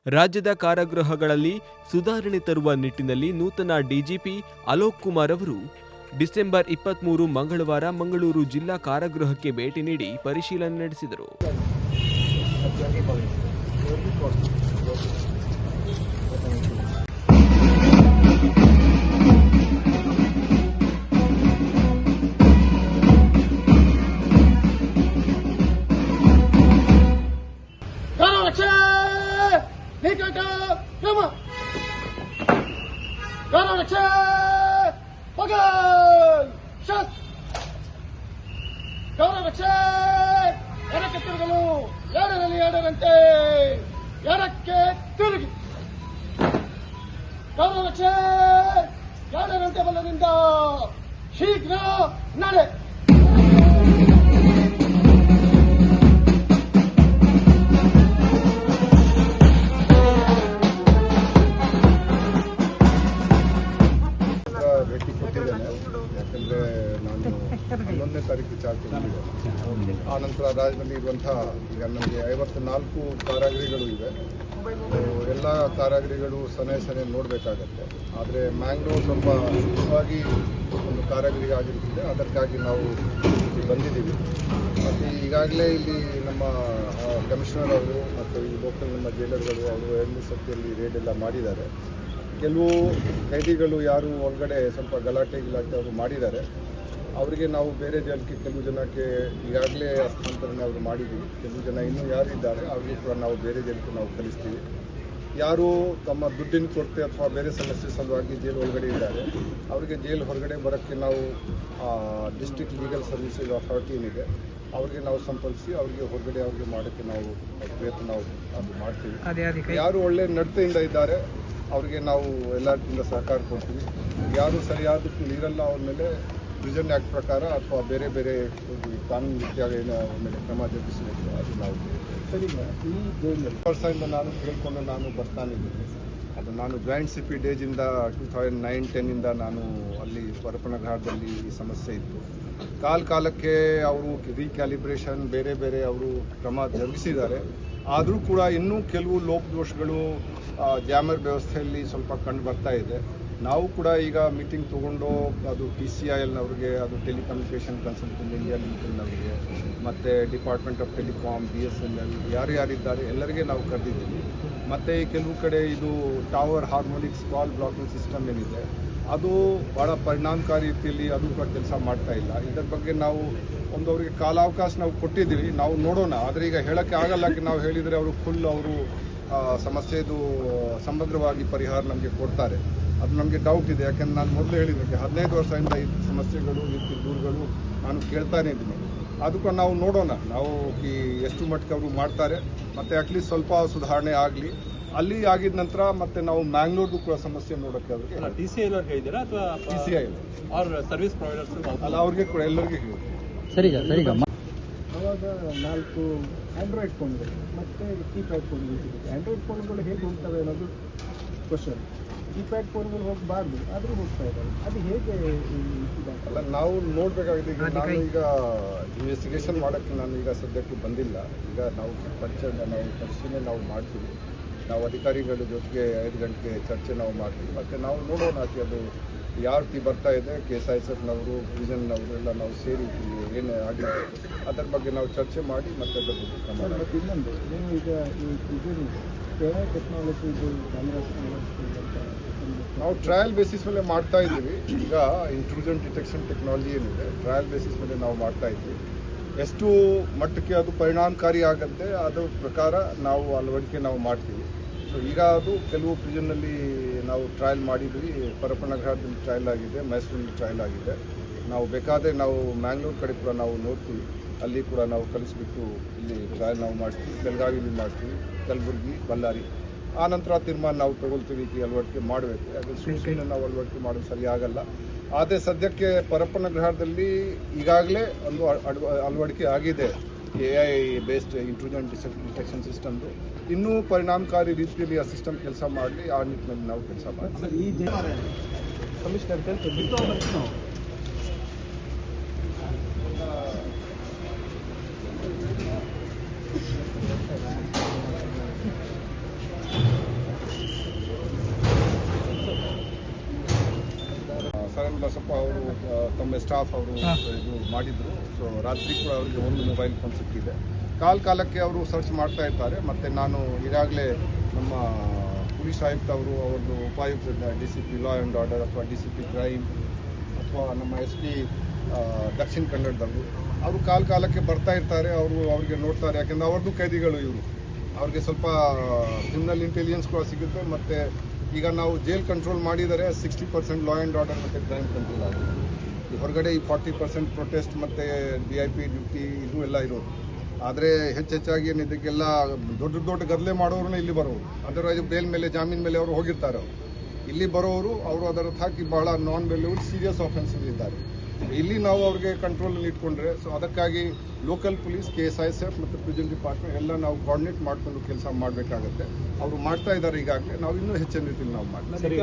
ರಾಜ್ಯದ ಕಾರಾಗೃಹಗಳಲ್ಲಿ ಸುಧಾರಣೆ ತರುವ ನಿಟ್ಟಿನಲ್ಲಿ ನೂತನ ಡಿಜಿಪಿ ಅಲೋಕ್ ಕುಮಾರ್ ಅವರು ಡಿಸೆಂಬರ್ 23 ಮಂಗಳವಾರ ಮಂಗಳೂರು ಜಿಲ್ಲಾ ಕಾರಾಗೃಹಕ್ಕೆ ಭೇಟಿ ನೀಡಿ ಪರಿಶೀಲನೆ ನಡೆಸಿದರು. ಎಡಕ್ಕೆ ತಿರುಗಲು ಎರಡರಲ್ಲಿ ಎರಡರಂತೆ ಎಡಕ್ಕೆ ತಿರುಗಿ ಗೌರವಕ್ಷೆ ಎರಡರಂತೆ ಬಲದಿಂದ ಶೀಘ್ರ ನಡೆ. ಭೇಟಿ ಕೊಟ್ಟಿದ್ದೇನೆ. ಯಾಕಂದರೆ ನಾನು 11ನೇ ತಾರೀಕು ಚಾರ್ಜ್ ತಗೊಂಡಿದ್ದೆ. ಆ ನಂತರ ರಾಜ್ಯದಲ್ಲಿ ಇರುವಂತಹ ಈಗ ನಮಗೆ 54 ಕಾರಾಗೃಹಗಳು ಇವೆ. ಎಲ್ಲ ಕಾರಾಗೃಹಗಳು ಸನೆ ನೋಡಬೇಕಾಗತ್ತೆ. ಆದರೆ ಮ್ಯಾಂಗ್ಳೂರ್ ಸ್ವಲ್ಪ ಮುಖ್ಯವಾಗಿ ಒಂದು ಕಾರಾಗೃಹ ಆಗಿರುತ್ತದೆ. ಅದಕ್ಕಾಗಿ ನಾವು ಇಲ್ಲಿ ಬಂದಿದ್ದೀವಿ. ಮತ್ತು ಈಗಾಗಲೇ ಇಲ್ಲಿ ನಮ್ಮ ಕಮಿಷನರ್ ಅವರು ಮತ್ತು ಈ ಲೋಕಲ್ ನಮ್ಮ ಜೈಲರ್ಗಳು ಅವರು 2 ಸತಿಯಲ್ಲಿ ರೇಡ್ ಎಲ್ಲ ಮಾಡಿದ್ದಾರೆ. ಕೆಲವು ಕೈದಿಗಳು ಯಾರು ಒಳಗಡೆ ಸ್ವಲ್ಪ ಗಲಾಟೆ ಅವರು ಮಾಡಿದ್ದಾರೆ, ಅವರಿಗೆ ನಾವು ಬೇರೆ ಜೈಲಿಗೆ ಕೆಲವು ಜನಕ್ಕೆ ಈಗಾಗಲೇ ಹಸ್ತಾಂತರನೇ ಅವರು ಮಾಡಿದ್ದೀವಿ. ಕೆಲವು ಜನ ಇನ್ನೂ ಯಾರಿದ್ದಾರೆ ಅವರಿಗೆ ಕೂಡ ನಾವು ಬೇರೆ ಜೈಲಿಗೆ ನಾವು ಕಳಿಸ್ತೀವಿ. ಯಾರು ತಮ್ಮ ದುಡ್ಡಿನ ಕೊರತೆ ಅಥವಾ ಬೇರೆ ಸಮಸ್ಯೆ ಸಲುವಾಗಿ ಜೈಲು ಒಳಗಡೆ ಇದ್ದಾರೆ ಅವರಿಗೆ ಜೈಲು ಹೊರಗಡೆ ಬರೋಕ್ಕೆ ನಾವು ಡಿಸ್ಟ್ರಿಕ್ಟ್ ಲೀಗಲ್ ಸರ್ವಿಸಸ್ ಅಥಾರಿಟಿ ಏನಿದೆ ಅವರಿಗೆ ನಾವು ಸಂಪರ್ಕಿಸಿ ಅವರಿಗೆ ಹೊರಗಡೆ ಅವ್ರಿಗೆ ಮಾಡೋಕ್ಕೆ ನಾವು ಪ್ರಯತ್ನ ನಾವು ಅದು ಮಾಡ್ತೀವಿ. ಯಾರು ಒಳ್ಳೆ ನಡತೆಯಿಂದ ಇದ್ದಾರೆ ಅವರಿಗೆ ನಾವು ಎಲ್ಲರಿಂದ ಸಹಕಾರ ಕೊಡ್ತೀವಿ. ಯಾರು ಸರಿಯಾದಕ್ಕೆ ನೀರಲ್ಲ ಅವ್ರ ಮೇಲೆ ಪ್ರಿಸನ್ ಆ್ಯಕ್ಟ್ ಪ್ರಕಾರ ಅಥವಾ ಬೇರೆ ಕಾನೂನು ರೀತಿಯಾಗಿ ಅವ್ರ ಮೇಲೆ ಕ್ರಮ ಜರುಗಿಸಬೇಕು. ಅದು ನಾವು ಸರಿಗ ಈ ವರ್ಷದಿಂದ ನಾನು ಕೇಳ್ಕೊಂಡು ನಾನು ಬರ್ತಾನಿದ್ದೀನಿ. ಅದು ನಾನು ಜಾಯಿಂಟ್ CP ಡೇಜಿಂದ 2009-10 ನಾನು ಅಲ್ಲಿ ಪರಪ್ಪನಘಾಟದಲ್ಲಿ ಈ ಸಮಸ್ಯೆ ಇತ್ತು. ಕಾಲಕ್ಕೆ ಅವರು ರೀಕ್ಯಾಲಿಬ್ರೇಷನ್ ಬೇರೆ ಅವರು ಕ್ರಮ ಜರುಗಿಸಿದ್ದಾರೆ. ಆದರೂ ಕೂಡ ಇನ್ನೂ ಕೆಲವು ಲೋಪದೋಷಗಳು ಜಾಮರ್ ವ್ಯವಸ್ಥೆಯಲ್ಲಿ ಸ್ವಲ್ಪ ಕಂಡು ಬರ್ತಾ ಇದೆ. ನಾವು ಕೂಡ ಈಗ ಮೀಟಿಂಗ್ ತೊಗೊಂಡು ಅದು TCILನವ್ರಿಗೆ, ಅದು ಟೆಲಿಕಮ್ಯುನಿಕೇಷನ್ ಕನ್ಸಲ್ಟೆಂಟ್ ಇಂಡಿಯಾ ಲಿಮಿಟೆಡ್ನವರಿಗೆ ಮತ್ತು ಡಿಪಾರ್ಟ್ಮೆಂಟ್ ಆಫ್ ಟೆಲಿಕಾಮ್, BSNL ಯಾರ್ಯಾರಿದ್ದಾರೆ ಎಲ್ಲರಿಗೆ ನಾವು ಕರೆದಿದ್ದೀವಿ. ಮತ್ತು ಕೆಲವು ಕಡೆ ಇದು ಟವರ್ ಹಾರ್ಮೋನಿಕ್ಸ್ ಕಾಲ್ ಬ್ಲಾಕಿಂಗ್ ಸಿಸ್ಟಮ್ ಏನಿದೆ ಅದು ಭಾಳ ಪರಿಣಾಮಕಾರಿ ರೀತಿಯಲ್ಲಿ ಅದು ಕೂಡ ಕೆಲಸ ಮಾಡ್ತಾ ಇಲ್ಲ. ಇದರ ಬಗ್ಗೆ ನಾವು ಅವರಿಗೆ ಕಾಲಾವಕಾಶ ನಾವು ಕೊಟ್ಟಿದ್ದೀವಿ, ನಾವು ನೋಡೋಣ. ಆದರೆ ಈಗ ಹೇಳೋಕ್ಕೆ ಆಗಲ್ಲ. ನಾವು ಹೇಳಿದರೆ ಅವರು ಅವರು ಸಮಸ್ಯೆದು ಸಮಗ್ರವಾಗಿ ಪರಿಹಾರ ನಮಗೆ ಕೊಡ್ತಾರೆ. ಅದು ನಮಗೆ ಡೌಟ್ ಇದೆ. ಯಾಕೆಂದ್ರೆ ನಾನು ಮೊದಲು ಹೇಳಿದ್ದಕ್ಕೆ 15 ವರ್ಷದಿಂದ ಈ ಸಮಸ್ಯೆಗಳು ಈ ದೂರುಗಳು ನಾನು ಕೇಳ್ತಾನೆ ಇದ್ದೀನಿ. ಅದಕ್ಕೆ ನಾವು ನೋಡೋಣ ನಾವು ಎಷ್ಟು ಮಟ್ಟಿಗೆ ಅವರು ಮಾಡ್ತಾರೆ. ಮತ್ತು ಅಟ್ಲೀಸ್ಟ್ ಸ್ವಲ್ಪ ಸುಧಾರಣೆ ಆಗಲಿ. ಅಲ್ಲಿ ಆಗಿದ ನಂತರ ಮತ್ತೆ ನಾವು ಮ್ಯಾಂಗ್ಳೂರ್ದು ಕೂಡ ಸಮಸ್ಯೆ ನೋಡೋಕ್ಕೆ ಅದಕ್ಕೆ TCIL ಅವ್ರಿಗೆ ಹೇಳಿದ್ದೀರಾ ಅಥವಾ TCIL ಅವ್ರ ಸರ್ವಿಸ್ ಪ್ರೊವೈಡರ್ಸ್ ಅಲ್ಲ ಅವ್ರಿಗೆ ಕೂಡ ಎಲ್ಲರಿಗೂ ಹೇಳಿ. ಸರಿಗ ಆವಾಗ 4 ಆಂಡ್ರಾಯ್ಡ್ ಫೋನ್ಗಳು ಮತ್ತು ಕೀಪ್ಯಾಡ್ ಫೋನ್ಗಳು ಸಿಗುತ್ತೆ. ಆಂಡ್ರಾಯ್ಡ್ ಫೋನ್ಗಳು ಹೇಗೆ ಹೋಗ್ತವೆ ಅನ್ನೋದು ಕ್ವಶನ್. ಕೀಪ್ಯಾಡ್ ಫೋನ್ಗಳು ಹೋಗಬಾರ್ದು ಆದರೂ ಹೋಗ್ತಾ ಇದ್ದಾರೆ. ಅದು ಹೇಗೆ ಅಲ್ಲ ನಾವು ನೋಡಬೇಕಾಗಿದೆ. ನಾನು ಈಗ ಇನ್ವೆಸ್ಟಿಗೇಷನ್ ಮಾಡೋಕ್ಕೆ ನಾನು ಈಗ ಸದ್ಯಕ್ಕೆ ಬಂದಿಲ್ಲ. ಈಗ ನಾವು ಪರಿಶೀಲನೆ ನಾವು ಮಾಡ್ತೀವಿ. ನಾವು ಅಧಿಕಾರಿಗಳ ಜೊತೆಗೆ 5 ಗಂಟೆಗೆ ಚರ್ಚೆ ನಾವು ಮಾಡ್ತೀವಿ. ಮತ್ತು ನಾವು ನೋಡೋಣ ಅದು ಯಾವ ರೀತಿ ಬರ್ತಾ ಇದೆ. KSISFನವರು, ಪ್ರಿಸನ್ನವರು ಎಲ್ಲ ನಾವು ಸೇರಿ ಏನು ಆಗಿದೆ ಅದರ ಬಗ್ಗೆ ನಾವು ಚರ್ಚೆ ಮಾಡಿ ಮತ್ತೆ ಅದರ ಬಗ್ಗೆ ಕ್ರಮ. ಮತ್ತು ಇನ್ನೊಂದು ನೀವು ಈಗ ಈ ಪ್ರಿಸನ್ AI ಟೆಕ್ನಾಲಜಿದು ನಾವು ಟ್ರಯಲ್ ಬೇಸಿಸ್ ಮೇಲೆ ಮಾಡ್ತಾ ಇದ್ದೀವಿ. ಈಗ ಇಂಟ್ರೂಷನ್ ಡಿಟೆಕ್ಷನ್ ಟೆಕ್ನಾಲಜಿ ಏನಿದೆ ಟ್ರಯಲ್ ಬೇಸಿಸ್ ಮೇಲೆ ನಾವು ಮಾಡ್ತಾ ಇದ್ದೀವಿ. ಎಷ್ಟು ಮಟ್ಟಕ್ಕೆ ಅದು ಪರಿಣಾಮಕಾರಿ ಆಗುತ್ತೆ ಅದರ ಪ್ರಕಾರ ನಾವು ಅಳವಡಿಕೆ ನಾವು ಮಾಡ್ತೀವಿ. ಸೊ ಈಗ ಅದು ಕೆಲವು ಪ್ರಿಸನ್ನಲ್ಲಿ ನಾವು ಟ್ರಯಲ್ ಮಾಡಿದ್ವಿ. ಪರಪ್ಪನಘಾಟದಲ್ಲಿ ಟ್ರಯಲ್ ಆಗಿದೆ, ಮೈಸೂರಲ್ಲಿ ಟ್ರಯಲ್ ಆಗಿದೆ. ನಾವು ಬೇಕಾದರೆ ನಾವು ಮ್ಯಾಂಗ್ಳೂರ್ ಕಡೆ ಕೂಡ ನಾವು ನೋಡ್ತೀವಿ. ಅಲ್ಲಿ ಕೂಡ ನಾವು ಕಲಿಸ್ಬಿಟ್ಟು ಇಲ್ಲಿ ಟ್ರಯಲ್ ನಾವು ಮಾಡ್ತೀವಿ. ಬೆಳಗಾವಿಲಿ ಮಾಡ್ತೀವಿ, ಕಲಬುರಗಿ, ಬಳ್ಳಾರಿ. ಆ ನಂತರ ತೀರ್ಮಾನ ನಾವು ತಗೊಳ್ತೀವಿ ಅಳವಡಿಕೆ ಮಾಡಬೇಕು. ಅದು ಸುಮ್ಮನೆ ನಾವು ಅಳವಡಿಕೆ ಮಾಡೋದು ಸರಿಯಾಗಲ್ಲ. ಆದರೆ ಸದ್ಯಕ್ಕೆ ಪರಪ್ಪನಘಾಟದಲ್ಲಿ ಈಗಾಗಲೇ ಒಂದು ಅಳವಡಿಕೆ ಆಗಿದೆ AI ಬೇಸ್ಡ್ ಇಂಟ್ರೂಷನ್ ಡಿಟೆಕ್ಷನ್ ಸಿಸ್ಟಮ್ದು. ಇನ್ನೂ ಪರಿಣಾಮಕಾರಿ ರೀತಿಯಲ್ಲಿ ಆ ಸಿಸ್ಟಮ್ ಕೆಲಸ ಮಾಡಲಿ, ಆ ನಿಟ್ಟಿನಲ್ಲಿ ನಾವು ಕೆಲಸ ಮಾಡ್ತೀವಿ. ಈ ಕಮಿಷನರ್ ಕೂಡ ಸ್ವಲ್ಪ ಅವರು ತಮ್ಮ ಸ್ಟಾಫ್ ಅವರು ಇದು ಮಾಡಿದರು. ಸೊ ರಾತ್ರಿ ಕೂಡ ಅವರಿಗೆ ಒಂದು ಮೊಬೈಲ್ ಫೋನ್ ಸಿಕ್ಕಿದೆ. ಕಾಲಕ್ಕೆ ಅವರು ಸರ್ಚ್ ಮಾಡ್ತಾ ಇರ್ತಾರೆ. ಮತ್ತು ನಾನು ಈಗಾಗಲೇ ನಮ್ಮ ಪೊಲೀಸ್ ಆಯುಕ್ತ ಅವರು ಅವ್ರದ್ದು ಉಪಾಯುಕ್ತ DCP ಲಾ ಆ್ಯಂಡ್ ಆರ್ಡರ್ ಅಥವಾ DCP ಕ್ರೈಮ್ ಅಥವಾ ನಮ್ಮ SP ದಕ್ಷಿಣ ಕನ್ನಡದವರು ಅವರು ಕಾಲಕ್ಕೆ ಬರ್ತಾ ಇರ್ತಾರೆ. ಅವ್ರಿಗೆ ನೋಡ್ತಾರೆ, ಯಾಕೆಂದರೆ ಅವ್ರದ್ದು ಕೈದಿಗಳು ಇವರು. ಅವ್ರಿಗೆ ಸ್ವಲ್ಪ ಕ್ರಿಮಿನಲ್ ಇಂಟೆಲಿಜೆನ್ಸ್ ಕೂಡ ಸಿಗುತ್ತೆ. ಮತ್ತು ಈಗ ನಾವು ಜೈಲ್ ಕಂಟ್ರೋಲ್ ಮಾಡಿದರೆ 60% ಲಾ ಆ್ಯಂಡ್ ಆರ್ಡರ್ ಮತ್ತು ಕ್ರೈಮ್ ಕಂಟ್ರೋಲ್ ಆಗುತ್ತೆ. ಈ ಹೊರಗಡೆ ಈ 40% ಪ್ರೊಟೆಸ್ಟ್ ಮತ್ತು VIP ಡ್ಯೂಟಿ ಇದು ಎಲ್ಲ ಇರೋದು. ಆದರೆ ಹೆಚ್ಚಾಗಿ ಏನು ಇದಕ್ಕೆಲ್ಲ ದೊಡ್ಡ ಗದ್ದಲೆ ಮಾಡೋರನ್ನ ಇಲ್ಲಿ ಬರೋರು. ಅದರವೈಸ್ ಬೇಲ್ ಮೇಲೆ ಜಾಮೀನು ಮೇಲೆ ಅವರು ಹೋಗಿರ್ತಾರೆ. ಇಲ್ಲಿ ಬರೋರು ಅವರು ಅದರ ಹಾಕಿ ಬಹಳ ನಾನ್ ಬೇಲ್ ಸೀರಿಯಸ್ ಆಫೆನ್ಸಸ್ ಇದ್ದಾರೆ. ಇಲ್ಲಿ ನಾವು ಅವ್ರಿಗೆ ಕಂಟ್ರೋಲಲ್ಲಿ ಇಟ್ಕೊಂಡ್ರೆ, ಸೊ ಅದಕ್ಕಾಗಿ ಲೋಕಲ್ ಪೊಲೀಸ್, KSISF ಮತ್ತು ಪ್ರಿಸನ್ ಡಿಪಾರ್ಟ್ಮೆಂಟ್ ಎಲ್ಲ ನಾವು ಕೋಆರ್ಡಿನೇಟ್ ಮಾಡಿಕೊಂಡು ಕೆಲಸ ಮಾಡಬೇಕಾಗತ್ತೆ. ಅವರು ಮಾಡ್ತಾ ಇದ್ದಾರೆ ಈಗಾಗಲೇ. ನಾವು ಇನ್ನೂ ಹೆಚ್ಚಿನ ರೀತಿಯಲ್ಲಿ ನಾವು ಮಾಡ್ತೀವಿ.